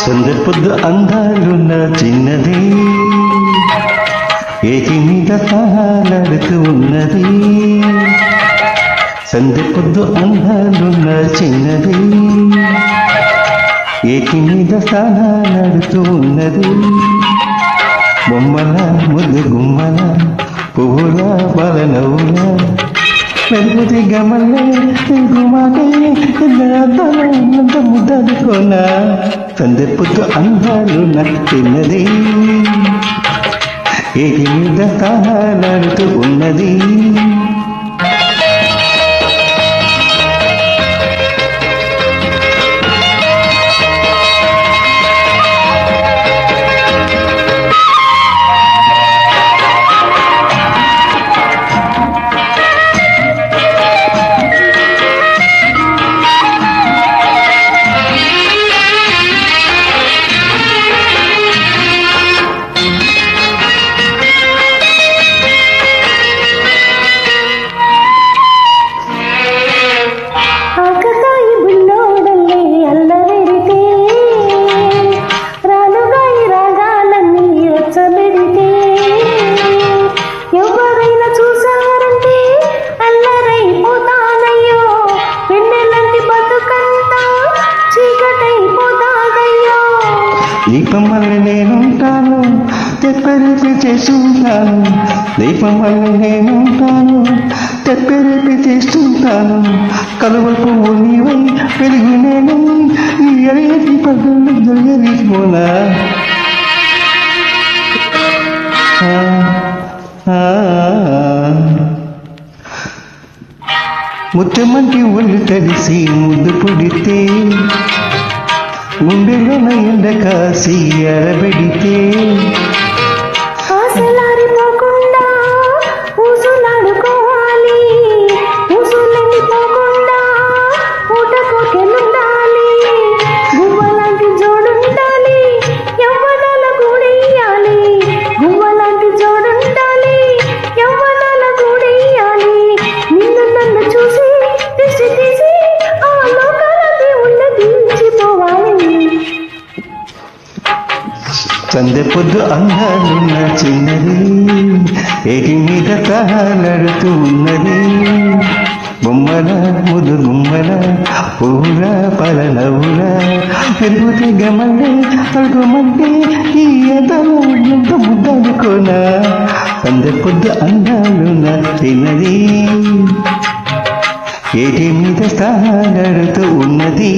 సందర్పొద్దు అందాలున్న చిన్నది ఏటి మీద తాళాడుతూ ఉన్నది. సందర్పొద్దు అందాలున్న చిన్నది ఏటి మీద తాళాడుతూ ఉన్నది. బొమ్మల ముద్దు గుమ్మల పువ్వుల బలనవుల మెరుగుతి గమల్లే గుమాకంత ముద్దనుకోనా. సందర్పుతో అందాలు నాకు తిన్నది ఏటి మీద తాళాడుతూ ఉన్నది. దీపం వల్ల నేనుంటాను తెప్పరిపి చేస్తుంటాను. దీపం వల్ల నేనుంటాను తెప్పరిపి చేస్తుంటాను. కలువ పువ్వు నీవై పెరుగు నేను నీ ఎరటి పద్ధతులు జరిగిపోనా. ముత్తమంటి ఒళ్ళు తడిసి ముద్దు పొడితే గుండెలోన ఎండ కాసి ఎరబెడితే ఆశలారిపోకుండా ఊసులాడుకోవాలి. ఊసులెళ్ళిపోకుండా ఊటకోకెలుండాలి. గువ్వలాంటి జోడుండాలి యవ్వనాల గూడెయ్యాలి. గువ్వలాంటి జోడుండాలి యవ్వనాల గూడెయ్యాలి. నిన్ను నన్ను చూసి దిష్టి తీసి ఆ లోకాల దేవుళ్ళ దించిపోవాలి. సందెపొద్దు అందాలున్న చిన్నది ఏటి మీద తాళాడుతూ ఉన్నది. బొమ్మల ముదు గుమ్మల పూల పలనవుల పెరుగుతే గమల్లే అడుగుమంటే ఈ ఎదలో ఎంత ముద్దనుకోనా. సందెపొద్దు అందాలున్న చిన్నది ఏటి మీద తాళాడుతూ ఉన్నది.